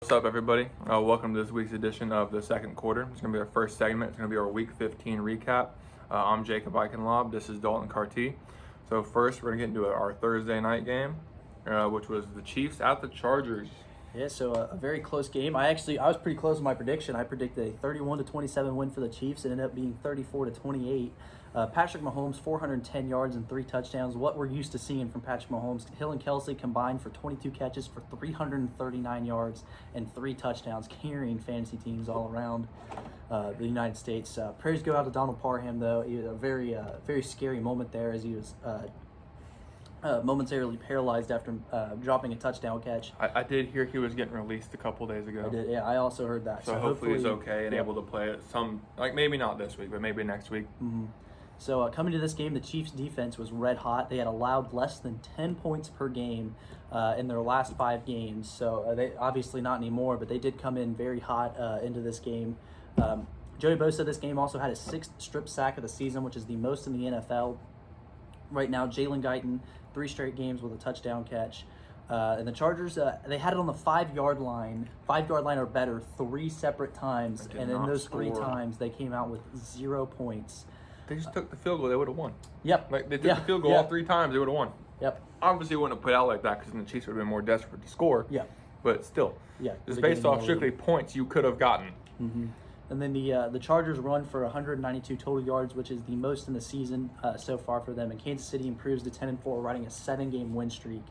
What's up, everybody? Welcome to this week's edition of the second quarter. It's going to be our first segment. It's going to be our Week 15 recap. I'm Jacob Eichenlob. This is Dalton Carty. So first, we're going to get into our Thursday night game, which was the Chiefs at the Chargers. Yeah, so a very close game. I was pretty close with my prediction. I predicted a 31-27 win for the Chiefs. It ended up being 34-28. Patrick Mahomes, 410 yards and 3 touchdowns. What we're used to seeing from Patrick Mahomes. Hill and Kelsey combined for 22 catches for 339 yards and 3 touchdowns, carrying fantasy teams all around the United States. Prayers go out to Donald Parham, though. He had a very scary moment there as he was momentarily paralyzed after dropping a touchdown catch. I did hear he was getting released a couple days ago. I did, yeah. I also heard that. So hopefully he's okay and able to play it maybe not this week, but maybe next week. Mm-hmm. So coming to this game, the Chiefs' defense was red hot. They had allowed less than 10 points per game in their last 5 games. So they obviously not anymore, but they did come in very hot into this game. Joey Bosa this game also had his 6th strip sack of the season, which is the most in the NFL. Right now, Jalen Guyton, 3 straight games with a touchdown catch. And the Chargers, they had it on the 5-yard line, 5-yard line or better, 3 separate times. And in those 3 times, they came out with 0 points. They just took the field goal, they would have won. Yep. They took the field goal all 3 times, they would have won. Yep. Obviously, it wouldn't have put out like that because then the Chiefs would have been more desperate to score. Yeah. But still, yeah, just based off strictly points you could have gotten. Mm-hmm. And then the Chargers run for 192 total yards, which is the most in the season so far for them. And Kansas City improves to 10-4, riding a 7-game win streak.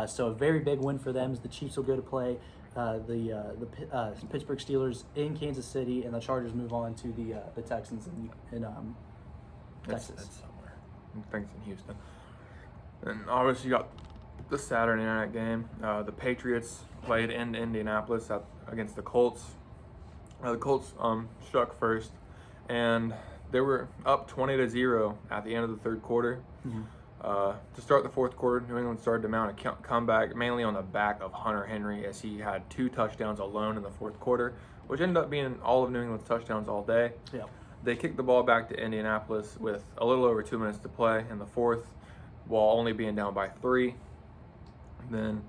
So a very big win for them as the Chiefs will go to play the Pittsburgh Steelers in Kansas City, and the Chargers move on to the Texans in Texas. That's somewhere. Thanks in Houston. And obviously you got the Saturday night game. The Patriots played in Indianapolis against the Colts. The Colts struck first, and they were up 20-0 at the end of the third quarter. Mm-hmm. To start the fourth quarter, New England started to mount a comeback, mainly on the back of Hunter Henry, as he had 2 touchdowns alone in the fourth quarter, which ended up being all of New England's touchdowns all day. Yeah. They kicked the ball back to Indianapolis with a little over 2 minutes to play in the fourth, while only being down by 3. Then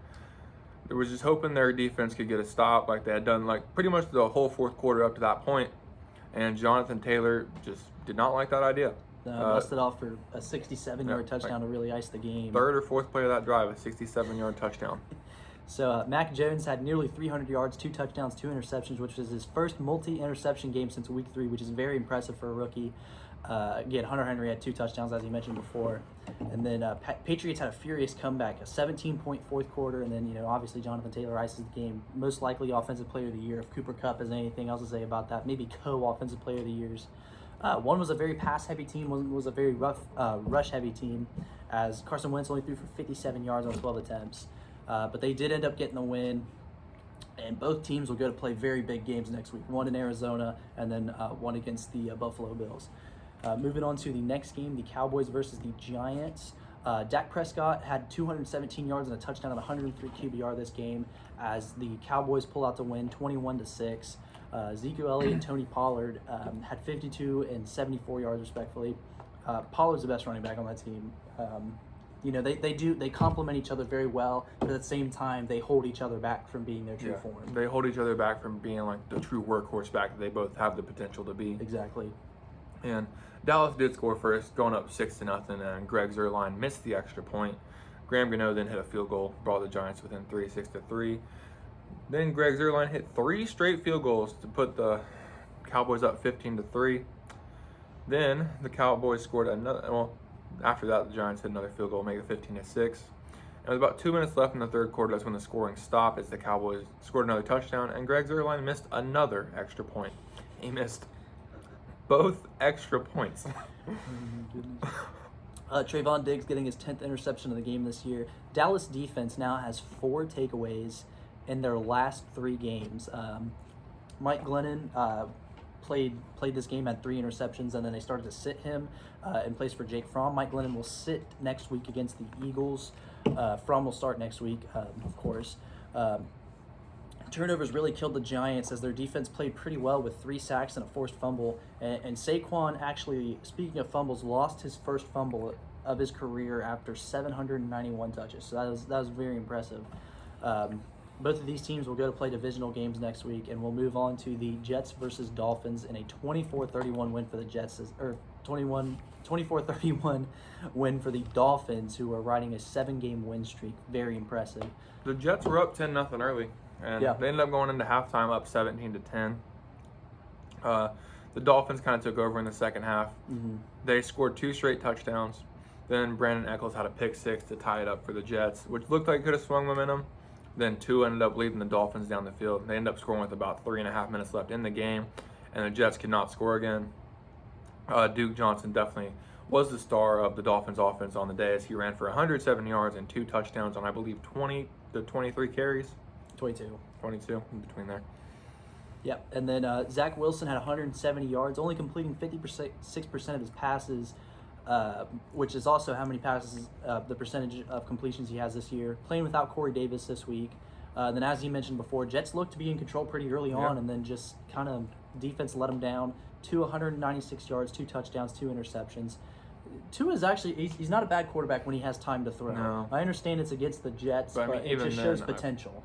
they were just hoping their defense could get a stop like they had done pretty much the whole fourth quarter up to that point. And Jonathan Taylor just did not like that idea. Busted off for a 67-yard touchdown to really ice the game. 3rd or 4th play of that drive, a 67-yard touchdown. So Mac Jones had nearly 300 yards, 2 touchdowns, 2 interceptions, which was his first multi-interception game since week 3, which is very impressive for a rookie. Again, Hunter Henry had 2 touchdowns, as you mentioned before. And then Patriots had a furious comeback, a 17-point fourth quarter, and then, obviously Jonathan Taylor ices the game. Most likely Offensive Player of the Year. If Cooper Kupp has anything else to say about that, maybe co-Offensive Player of the Years. One was a very pass-heavy team, one was a very rough, rush-heavy team, as Carson Wentz only threw for 57 yards on 12 attempts. But they did end up getting the win, and both teams will go to play very big games next week, one in Arizona and then one against the Buffalo Bills. Moving on to the next game, the Cowboys versus the Giants. Dak Prescott had 217 yards and a touchdown and 103 QBR this game as the Cowboys pull out the win 21-6. Ezekiel Elliott and Tony Pollard had 52 and 74 yards respectively. Pollard's the best running back on that team. They complement each other very well, but at the same time they hold each other back from being their true form. They hold each other back from being the true workhorse back that they both have the potential to be. Exactly. And Dallas did score first, going up 6-0, and Greg Zuerlein missed the extra point. Graham Gano then hit a field goal, brought the Giants within 6-3. Then Greg Zuerlein hit 3 straight field goals to put the Cowboys up 15-3. Then the Cowboys scored another. Well, after that, the Giants hit another field goal, make it 15-6. And with about 2 minutes left in the third quarter, that's when the scoring stopped, as the Cowboys scored another touchdown, and Greg Zuerlein missed another extra point. He missed both extra points. Trayvon Diggs getting his 10th interception of the game this year. Dallas defense now has 4 takeaways in their last 3 games. Mike Glennon played this game, had 3 interceptions, and then they started to sit him in place for Jake Fromm. Mike Glennon will sit next week against the Eagles. Fromm will start next week, of course. Turnovers really killed the Giants as their defense played pretty well with 3 sacks and a forced fumble. And Saquon actually, speaking of fumbles, lost his first fumble of his career after 791 touches. So that was very impressive. Both of these teams will go to play divisional games next week, and we'll move on to the Jets versus Dolphins in a 24-31 win for the Jets, or 24-31 win for the Dolphins, who are riding a 7-game win streak. Very impressive. The Jets were up 10-0 early, and Yeah. they ended up going into halftime up 17-10. The Dolphins kind of took over in the second half. Mm-hmm. They scored 2 straight touchdowns. Then Brandon Eccles had a pick 6 to tie it up for the Jets, which looked like it could have swung momentum. Then 2 ended up leading the Dolphins down the field. They ended up scoring with about 3.5 minutes left in the game, and the Jets could not score again. Duke Johnson definitely was the star of the Dolphins offense on the day, as he ran for 107 yards and 2 touchdowns on, I believe, 20 to 23 carries. 22 in between there. Yep, and then Zach Wilson had 170 yards, only completing 56% of his passes, which is also how many passes, the percentage of completions he has this year. Playing without Corey Davis this week. Then, as you mentioned before, Jets looked to be in control pretty early on, and then just kind of defense let them down. 196 yards, 2 touchdowns, 2 interceptions. Tua is actually, he's not a bad quarterback when he has time to throw. No. I understand it's against the Jets, But, I mean, but it even just shows then, potential.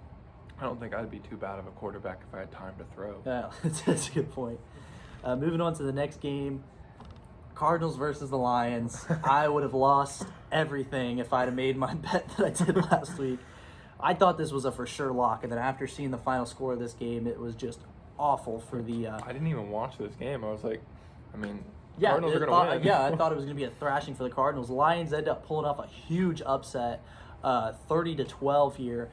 I don't think I'd be too bad of a quarterback if I had time to throw. Yeah, that's a good point. Moving on to the next game, Cardinals versus the Lions. I would have lost everything if I'd have made my bet that I did last week. I thought this was a for sure lock, and then after seeing the final score of this game, it was just awful for the... I didn't even watch this game. I was like, Cardinals are going to win. Yeah, I thought it was going to be a thrashing for the Cardinals. Lions ended up pulling off a huge upset, 30-12 here.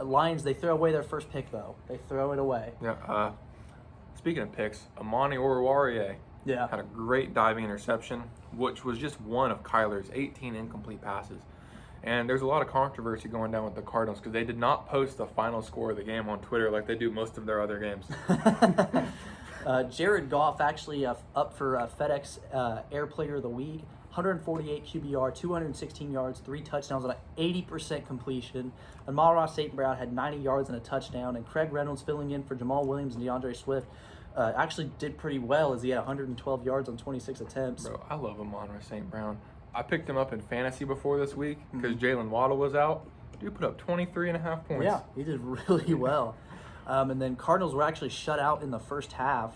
Lions, they throw away their first pick, though. They throw it away. Yeah. Speaking of picks, Amani Oruwariye had a great diving interception, which was just one of Kyler's 18 incomplete passes. And there's a lot of controversy going down with the Cardinals because they did not post the final score of the game on Twitter like they do most of their other games. Jared Goff actually up for FedEx Air Player of the Week. 148 QBR, 216 yards, 3 touchdowns on an 80% completion. And Amon-Ra St. Brown had 90 yards and a touchdown. And Craig Reynolds, filling in for Jamal Williams and DeAndre Swift, actually did pretty well as he had 112 yards on 26 attempts. Bro, I love Amon-Ra St. Brown. I picked him up in fantasy before this week because Jalen Waddle was out. Dude put up 23.5 points. Yeah, he did really well. And then Cardinals were actually shut out in the first half.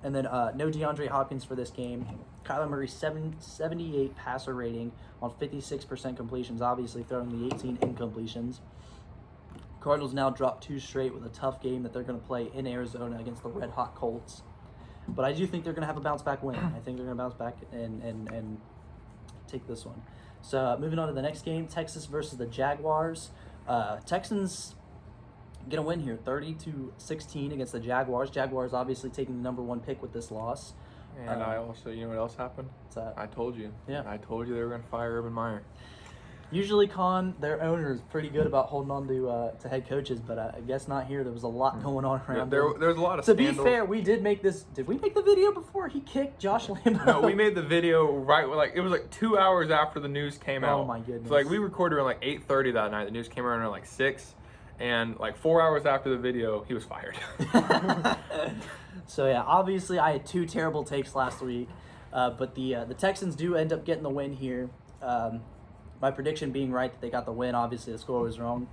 And then no DeAndre Hopkins for this game. Kyler Murray, 78 passer rating on 56% completions, obviously throwing the 18 incompletions. Cardinals now drop 2 straight with a tough game that they're going to play in Arizona against the red-hot Colts. But I do think they're going to have a bounce-back win. I think they're going to bounce back and take this one. So moving on to the next game, Texas versus the Jaguars. Texans get a win here, 30-16 against the Jaguars. Jaguars obviously taking the #1 pick with this loss. And I also, you know what else happened? What's that? I told you. Yeah. I told you they were going to fire Urban Meyer. Usually, their owner is pretty good about holding on to head coaches, but I guess not here. There was a lot going on around there was a lot of To scandals. be fair, we did make this. Did we make the video before he kicked Josh Lambo? No, we made the video it was like 2 hours after the news came out. Oh my goodness. So like we recorded around like 8:30 that night. The news came around like 6, and like 4 hours after the video, he was fired. So yeah, obviously I had 2 terrible takes last week, but the Texans do end up getting the win here. My prediction being right that they got the win. Obviously the score was wrong.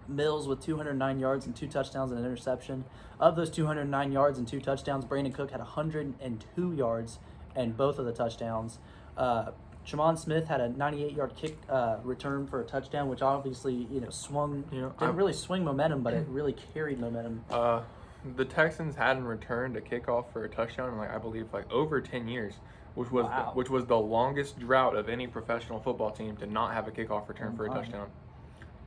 Mills with 209 yards and 2 touchdowns and an interception. Of those 209 yards and 2 touchdowns, Brandon Cook had 102 yards and both of the touchdowns. Tremon Smith had a 98-yard kick return for a touchdown, which obviously swung. Didn't really swing momentum, but it really carried momentum. The Texans hadn't returned a kickoff for a touchdown in I believe over 10 years, which was the longest drought of any professional football team to not have a kickoff return for a touchdown.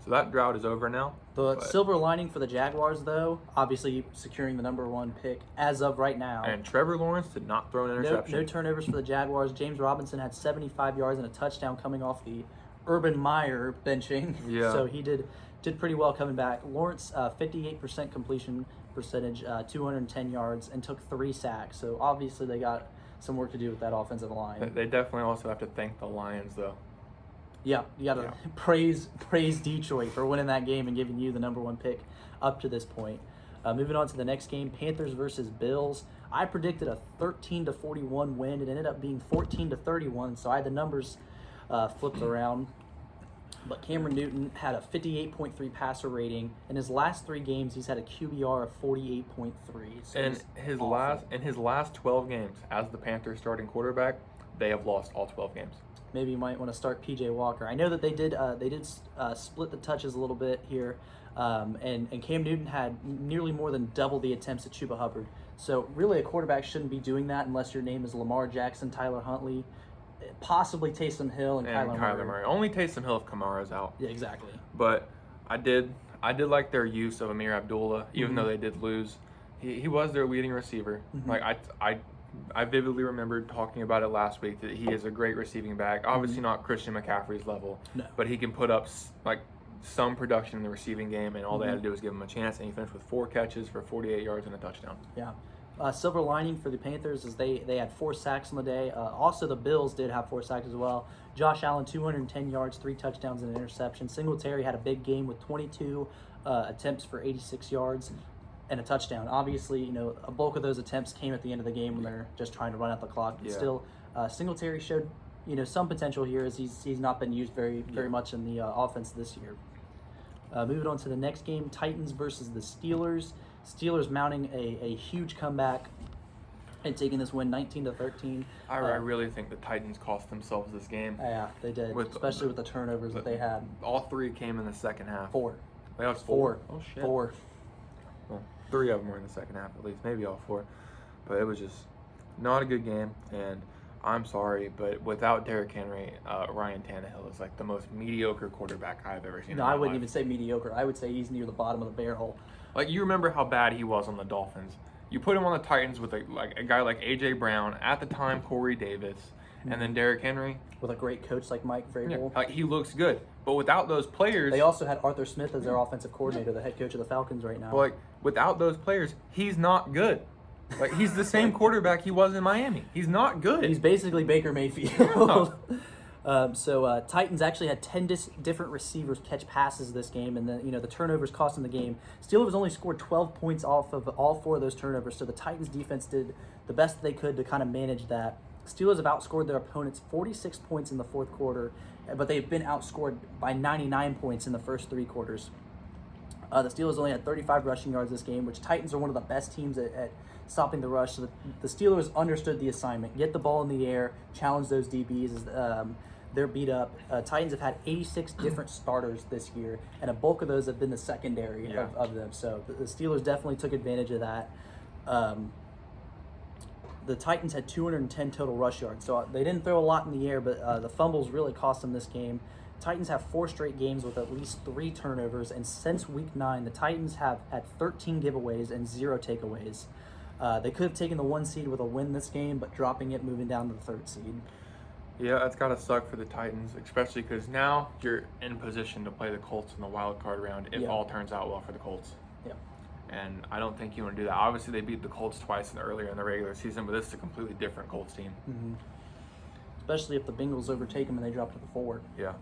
So that drought is over now. The silver lining for the Jaguars, though, obviously securing the #1 pick as of right now. And Trevor Lawrence did not throw an interception. No turnovers for the Jaguars. James Robinson had 75 yards and a touchdown coming off the Urban Meyer benching. Yeah. So he did pretty well coming back. Lawrence, 58% completion percentage, 210 yards, and took 3 sacks. So obviously they got some work to do with that offensive line. They definitely also have to thank the Lions, though. Yeah, you got to praise Detroit for winning that game and giving you the #1 pick up to this point. Moving on to the next game, Panthers versus Bills. I predicted a 13-41 win. It ended up being 14-31, so I had the numbers flipped around. But Cameron Newton had a 58.3 passer rating. In his last 3 games, he's had a QBR of 48.3. So And his last 12 games as the Panthers starting quarterback, they have lost all 12 games. Maybe you might want to start PJ Walker. I know that they did split the touches a little bit here, and Cam Newton had nearly more than double the attempts at Chuba Hubbard. So really, a quarterback shouldn't be doing that unless your name is Lamar Jackson, Tyler Huntley, possibly Taysom Hill, and Kyler Murray. Only Taysom Hill if Kamara's out. Yeah, exactly. But I did like their use of Amir Abdullah, even though they did lose. He was their leading receiver. Like I vividly remembered talking about it last week that he is a great receiving back. Obviously not Christian McCaffrey's level, but he can put up like some production in the receiving game, and all they had to do was give him a chance, and he finished with 4 catches for 48 yards and a touchdown. Yeah. Silver lining for the Panthers is they had 4 sacks on the day. Also, the Bills did have 4 sacks as well. Josh Allen, 210 yards, 3 touchdowns, and an interception. Singletary had a big game with 22 attempts for 86 yards and a touchdown. Obviously, a bulk of those attempts came at the end of the game when they're just trying to run out the clock. But still, Singletary showed some potential here, as he's not been used very much in the offense this year. Moving on to the next game, Titans versus the Steelers. Steelers mounting a huge comeback and taking this win 19-13. I really think the Titans cost themselves this game. Yeah, they did, especially with the turnovers that they had. All 3 came in the second half. 4. They have 4. Oh, shit. 4. Well, 3 of them were in the second half at least, maybe all 4. But it was just not a good game, and I'm sorry, but without Derrick Henry, Ryan Tannehill is like the most mediocre quarterback I've ever seen. No, I wouldn't even say mediocre. I would say he's near the bottom of the barrel. Like, you remember how bad he was on the Dolphins. You put him on the Titans with a guy like A.J. Brown, at the time Corey Davis, and then Derrick Henry. With a great coach like Mike Vrabel. Like, he looks good. But without those players... They also had Arthur Smith as their offensive coordinator, the head coach of the Falcons right now. But, like, without those players, he's not good. Like, he's the same quarterback he was in Miami. He's not good. He's basically Baker Mayfield. Titans actually had 10 different receivers catch passes this game, and the turnovers cost them the game. Steelers only scored 12 points off of all 4 of those turnovers, so the Titans defense did the best they could to kind of manage that. Steelers have outscored their opponents 46 points in the fourth quarter, but they've been outscored by 99 points in the first 3 quarters. The Steelers only had 35 rushing yards this game, which Titans are one of the best teams at stopping the rush. So the Steelers understood the assignment. Get the ball in the air, challenge those DBs. They're beat up. Titans have had 86 different starters this year, and a bulk of those have been the secondary of them. So the Steelers definitely took advantage of that. The Titans had 210 total rush yards, so they didn't throw a lot in the air, but the fumbles really cost them this game. Titans have 4 straight games with at least 3 turnovers, and since week 9, the Titans have had 13 giveaways and 0 takeaways. They could have taken the 1 seed with a win this game, but dropping it, moving down to the 3rd seed. Yeah, that's got to suck for the Titans, especially because now you're in position to play the Colts in the wild card round if all turns out well for the Colts. Yeah. And I don't think you want to do that. Obviously, they beat the Colts twice earlier in the regular season, but this is a completely different Colts team. Mm-hmm. Especially if the Bengals overtake them and they drop to the 4. Yeah.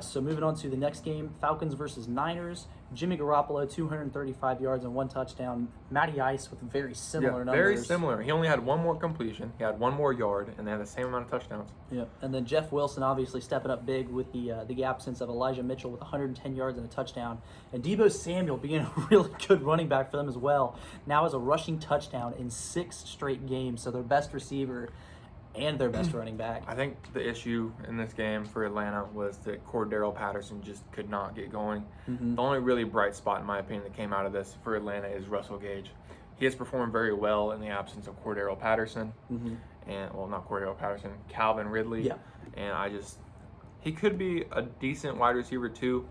So moving on to the next game, Falcons versus Niners. Jimmy Garoppolo, 235 yards and 1 touchdown. Matty Ice with very similar numbers. Very similar. He only had 1 more completion. He had 1 more yard, and they had the same amount of touchdowns. Yeah, and then Jeff Wilson obviously stepping up big with the absence of Elijah Mitchell with 110 yards and a touchdown. And Deebo Samuel being a really good running back for them as well. Now has a rushing touchdown in 6 straight games, so their best receiver and their best running back. I think the issue in this game for Atlanta was that Cordero Patterson just could not get going. Mm-hmm. The only really bright spot, in my opinion, that came out of this for Atlanta is Russell Gage. He has performed very well in the absence of Cordero Patterson. Mm-hmm. And, well, not Cordero Patterson, Calvin Ridley. Yeah. And he could be a decent wide receiver, too.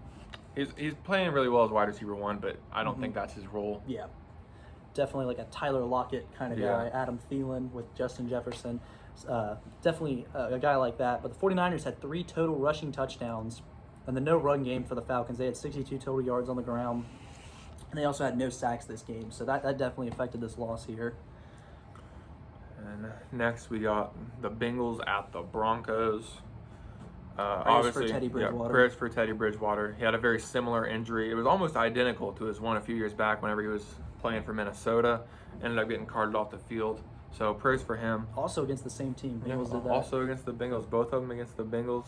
He's playing really well as wide receiver 1, but I don't think that's his role. Yeah. Definitely like a Tyler Lockett kind of guy, Adam Thielen with Justin Jefferson. Definitely a guy like that. But the 49ers had 3 total rushing touchdowns and the no run game for the Falcons. They had 62 total yards on the ground. And they also had no sacks this game. So that definitely affected this loss here. And next we got the Bengals at the Broncos. Prayers for Teddy Bridgewater. Prayers for Teddy Bridgewater. He had a very similar injury. It was almost identical to his one a few years back whenever he was playing for Minnesota. Ended up getting carted off the field. So prayers for him. Also against the same team. Bengals did that. Also against the Bengals. Both of them against the Bengals.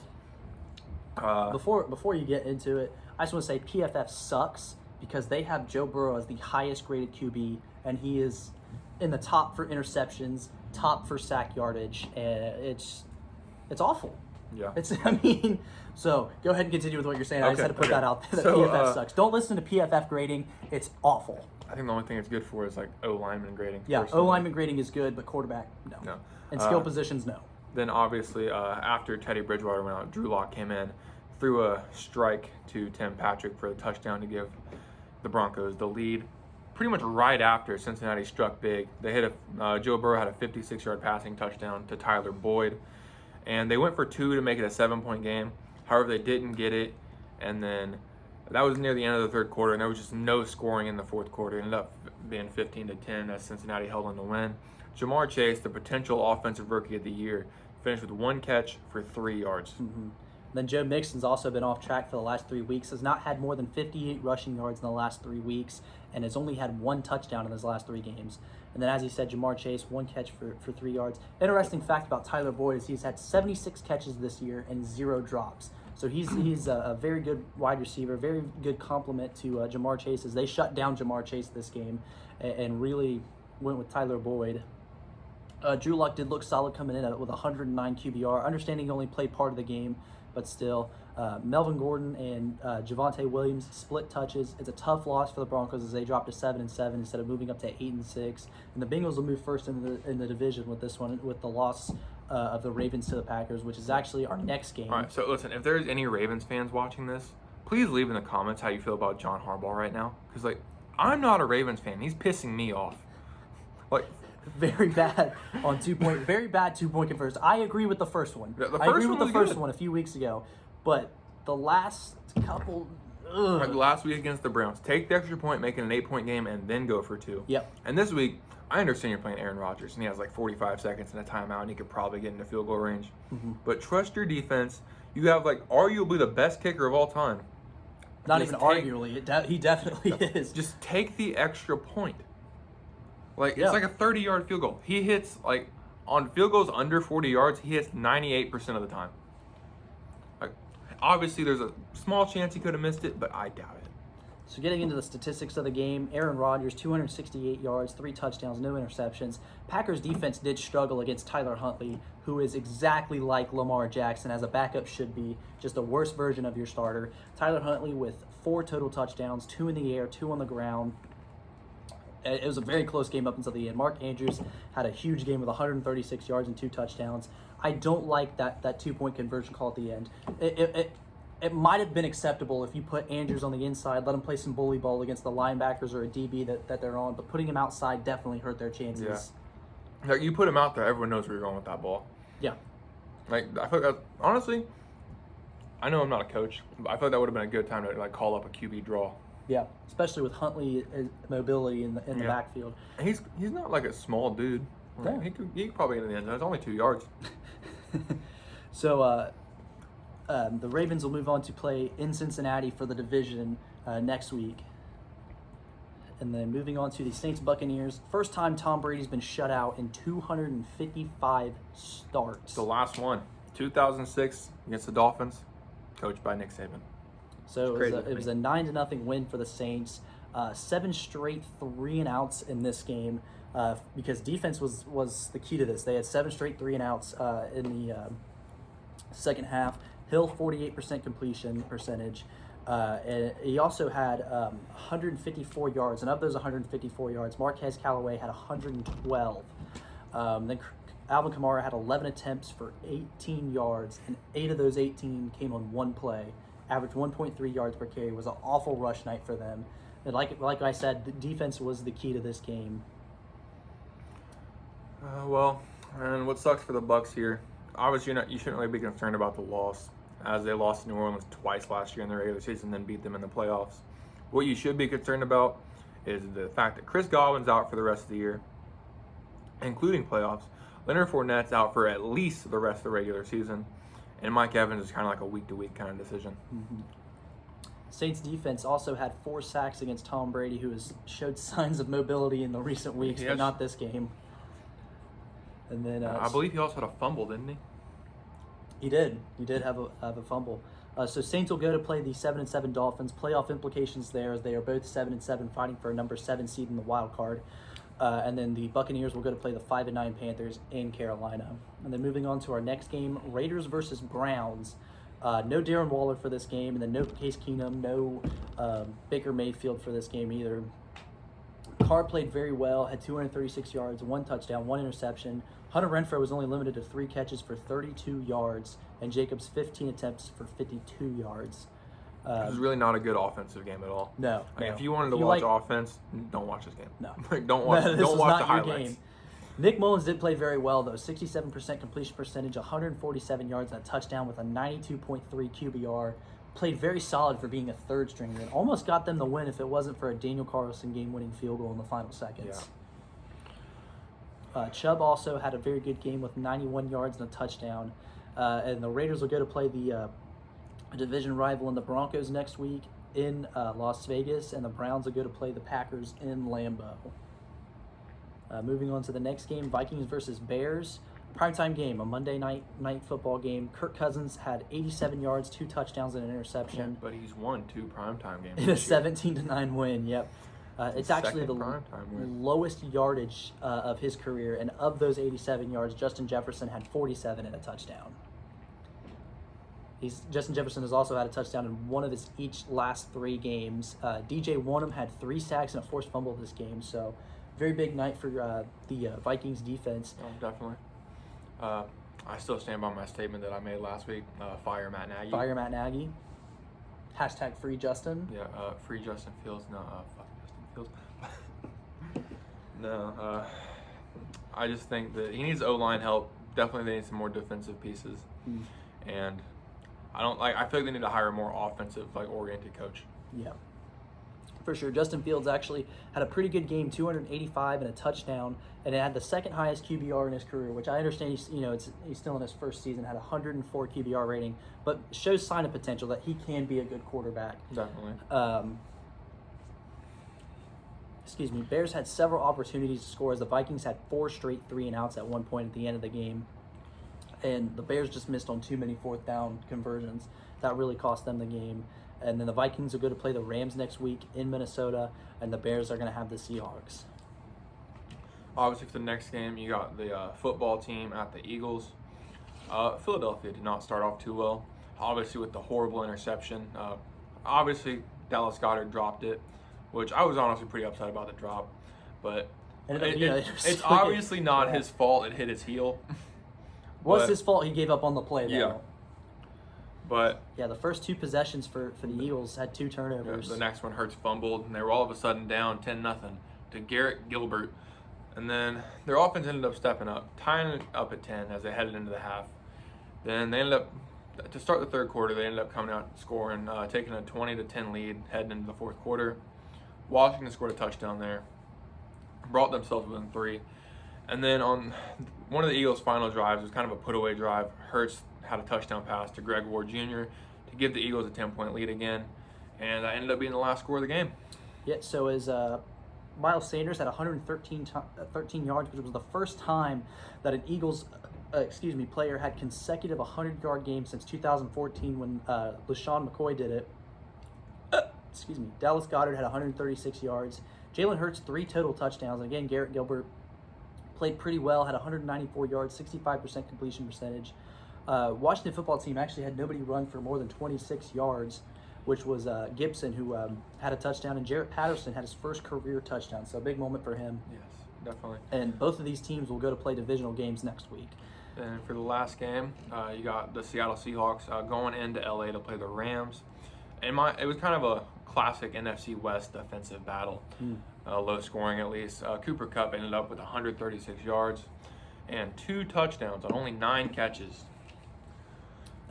Before you get into it, I just want to say PFF sucks because they have Joe Burrow as the highest graded QB, and he is in the top for interceptions, top for sack yardage, and it's awful. Yeah. So go ahead and continue with what you're saying. I just had to put that out there. So, PFF sucks. Don't listen to PFF grading. It's awful. I think the only thing it's good for is like O-lineman grading. Yeah, personally. O-lineman grading is good, but quarterback, no. And skill positions, no. Then obviously, after Teddy Bridgewater went out, Drew Lock came in, threw a strike to Tim Patrick for the touchdown to give the Broncos the lead. Pretty much right after Cincinnati struck big, they hit Joe Burrow had a 56-yard passing touchdown to Tyler Boyd, and they went for 2 to make it a 7-point game. However, they didn't get it, and then that was near the end of the third quarter, and there was just no scoring in the fourth quarter. It ended up being 15-10 as Cincinnati held on to win. Jamar Chase, the potential offensive rookie of the year, finished with 1 catch for 3 yards. Mm-hmm. Then Joe Mixon's also been off track for the last 3 weeks, has not had more than 58 rushing yards in the last 3 weeks, and has only had 1 touchdown in his last 3 games. And then, as he said, Jamar Chase, 1 catch for 3 yards. Interesting fact about Tyler Boyd is he's had 76 catches this year and 0 drops. So he's a very good wide receiver, very good complement to Jamar Chase, as they shut down Jamar Chase this game and really went with Tyler Boyd. Drew Lock did look solid coming in with 109 QBR. Understanding he only played part of the game, but still. Melvin Gordon and Javonte Williams split touches. It's a tough loss for the Broncos as they dropped to 7-7 instead of moving up to 8-6. And the Bengals will move first in the division with this one, with the loss of the Ravens to the Packers, which is actually our next game. All right, so listen, if there's any Ravens fans watching this, please leave in the comments how you feel about John Harbaugh right now. Because, like, I'm not a Ravens fan. He's pissing me off. Like, very bad on 2-point, very bad 2-point conversion. I agree with the first one. The I agree first with one the was first good. one a few weeks ago, but the last couple. Like last week against the Browns, take the extra point, make it an 8-point game, and then go for 2. Yep. And this week, I understand you're playing Aaron Rodgers, and he has like 45 seconds and a timeout, and he could probably get into field goal range. Mm-hmm. But trust your defense. You have like arguably the best kicker of all time. Not Just even take- arguably. He definitely is. Just take the extra point. Like, Yeah. it's like a 30-yard field goal. He hits, like, on field goals under 40 yards, he hits 98% of the time. Like, obviously, there's a small chance he could have missed it, but I doubt it. So getting into the statistics of the game, Aaron Rodgers, 268 yards, 3 touchdowns, no interceptions. Packers defense did struggle against Tyler Huntley, who is exactly like Lamar Jackson, as a backup should be, just a worse version of your starter. Tyler Huntley with 4 total touchdowns, 2 in the air, 2 on the ground. It was a very close game up until the end. Mark Andrews had a huge game with 136 yards and 2 touchdowns. I don't like that 2-point conversion call at the end. It might have been acceptable if you put Andrews on the inside, let him play some bully ball against the linebackers or a DB that they're on, but putting him outside definitely hurt their chances. Yeah. Like, you put him out there, everyone knows where you're going with that ball. Yeah. Like, I feel like honestly, I know I'm not a coach, but I feel like that would have been a good time to like call up a QB draw. Yeah, especially with Huntley mobility in the backfield. And he's not like a small dude. Like, Yeah. he could probably get in the end zone. It's only 2 yards. So the Ravens will move on to play in Cincinnati for the division next week. And then moving on to the Saints Buccaneers. First time Tom Brady's been shut out in 255 starts. The last one, 2006 against the Dolphins, coached by Nick Saban. So It's it was a 9-0 win for the Saints. 7 straight 3-and-outs in this game because defense was the key to this. They had 7 straight 3-and-outs in the second half. Hill 48% completion percentage. And he also had 154 yards, and of those 154 yards, Marquez Callaway had 112. Then Alvin Kamara had 11 attempts for 18 yards, and 8 of those 18 came on 1 play. Averaged 1.3 yards per carry. Was an awful rush night for them. And like I said, the defense was the key to this game. Well, and what sucks for the Bucs here, obviously you shouldn't really be concerned about the loss, as they lost to New Orleans twice last year in the regular season, then beat them in the playoffs. What you should be concerned about is the fact that Chris Godwin's out for the rest of the year, including playoffs. Leonard Fournette's out for at least the rest of the regular season, and Mike Evans is kind of like a week-to-week kind of decision. Mm-hmm. Saints defense also had 4 sacks against Tom Brady, who has showed signs of mobility in the recent weeks, but not this game. And then I believe he also had a fumble, didn't he? He did. He did have a fumble. So Saints will go to play the 7-7 Dolphins. Playoff implications there, as they are both 7-7, fighting for a number 7 seed in the wild card. And then the Buccaneers will go to play the 5-9 Panthers in Carolina. And then moving on to our next game, Raiders versus Browns. No Darren Waller for this game, and then no Case Keenum, no Baker Mayfield for this game either. Carr played very well, had 236 yards, 1 touchdown, 1 interception. Hunter Renfrow was only limited to 3 catches for 32 yards, and Jacobs 15 attempts for 52 yards. It was really not a good offensive game at all. No. If you wanted to watch offense, don't watch this game. No. Don't watch the highlights. Game. Nick Mullins did play very well, though. 67% completion percentage, 147 yards, and a touchdown with a 92.3 QBR. Played very solid for being a third stringer and almost got them the win if it wasn't for a Daniel Carlson game-winning field goal in the final seconds. Yeah. Chubb also had a very good game with 91 yards and a touchdown. And the Raiders will go to play the division rival in the Broncos next week in Las Vegas, and the Browns will go to play the Packers in Lambeau. Moving on to the next game, Vikings versus Bears. Primetime game, a Monday night football game. Kirk Cousins had 87 yards, 2 touchdowns, and an interception. Yeah, but he's won 2 primetime games. In a 17-9 win, yep. It's actually the lowest yardage of his career, and of those 87 yards, Justin Jefferson had 47 and a touchdown. Justin Jefferson has also had a touchdown in one of his last 3 games. DJ Wonnum had 3 sacks and a forced fumble this game, so very big night for the Vikings defense. Oh, definitely. I still stand by my statement that I made last week. Fire Matt Nagy. Fire Matt Nagy. Hashtag free Justin. Yeah, free Justin Fields. No, fuck Justin Fields. No, I just think that he needs O-line help. Definitely they need some more defensive pieces. And I feel like they need to hire a more offensive, oriented coach. Yeah. For sure. Justin Fields actually had a pretty good game, 285 and a touchdown, and it had the second highest QBR in his career, which I understand he's still in his first season, had a 104 QBR rating, but shows sign of potential that he can be a good quarterback. Definitely. Bears had several opportunities to score as the Vikings had 4 straight 3-and-outs at one point at the end of the game, and the Bears just missed on too many 4th down conversions. That really cost them the game. And then the Vikings are going to play the Rams next week in Minnesota, and the Bears are going to have the Seahawks. Obviously, for the next game, you got the football team at the Eagles. Philadelphia did not start off too well, obviously with the horrible interception. Obviously, Dallas Goedert dropped it, which I was honestly pretty upset about the drop. But it's obviously not his fault. It hit his heel. Was his fault he gave up on the play, though. Yeah. But the first 2 possessions for the Eagles had 2 turnovers. The next one, Hurts fumbled, and they were all of a sudden down 10-0 to Garrett Gilbert. And then their offense ended up stepping up, tying it up at 10 as they headed into the half. Then they ended up, to start the third quarter, they ended up coming out scoring, taking a 20-10 lead heading into the fourth quarter. Washington scored a touchdown there, brought themselves within 3. And then on one of the Eagles' final drives, it was kind of a put-away drive. Hurts had a touchdown pass to Greg Ward Jr. to give the Eagles a 10-point lead again, and that ended up being the last score of the game. Yeah, so as Miles Sanders had 113 yards, which was the first time that an Eagles player had consecutive 100-yard games since 2014 when LaShawn McCoy did it. Dallas Goedert had 136 yards. Jalen Hurts 3 total touchdowns, and again, Garrett Gilbert played pretty well, had 194 yards, 65% completion percentage. Washington football team actually had nobody run for more than 26 yards, which was Gibson, who had a touchdown, and Jarrett Patterson had his first career touchdown, so a big moment for him. Yes, definitely. And both of these teams will go to play divisional games next week. And for the last game, you got the Seattle Seahawks going into LA to play the Rams. And it was kind of a classic NFC West defensive battle, low scoring at least. Cooper Kupp ended up with 136 yards and 2 touchdowns on only 9 catches.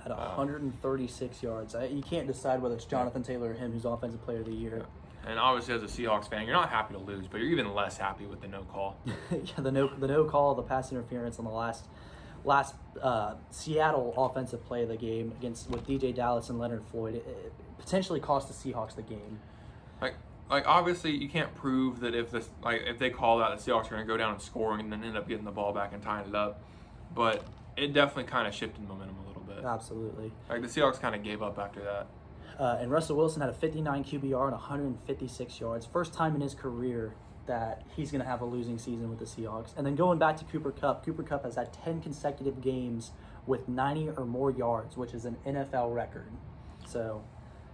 At 136 yards. You can't decide whether it's Jonathan Taylor or him who's Offensive Player of the Year. Yeah. And obviously, as a Seahawks fan, you're not happy to lose, but you're even less happy with the no call. The no call, the pass interference on the last Seattle offensive play of the game with DJ Dallas and Leonard Floyd. It potentially cost the Seahawks the game. Like obviously, you can't prove that if they call out, the Seahawks are going to go down and score and then end up getting the ball back and tying it up. But it definitely kind of shifted momentum a little bit. bit. Absolutely. Like the Seahawks kind of gave up after that. And Russell Wilson had a 59 QBR and 156 yards. First time in his career that he's going to have a losing season with the Seahawks. And then going back to Cooper Kupp has had 10 consecutive games with 90 or more yards, which is an NFL record. So,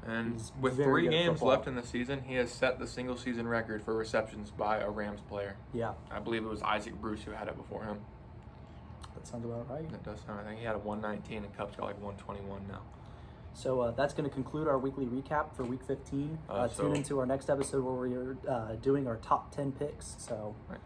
and he's with very 3 good at games football. left in the season, he has set the single season record for receptions by a Rams player. Yeah, I believe it was Isaac Bruce who had it before him. that sounds about right. That does sound. I think he had a 119, and Kupp's got like 121 now. So that's going to conclude our weekly recap for Week 15. So- Tune into our next episode where we're doing our top 10 picks. So Right.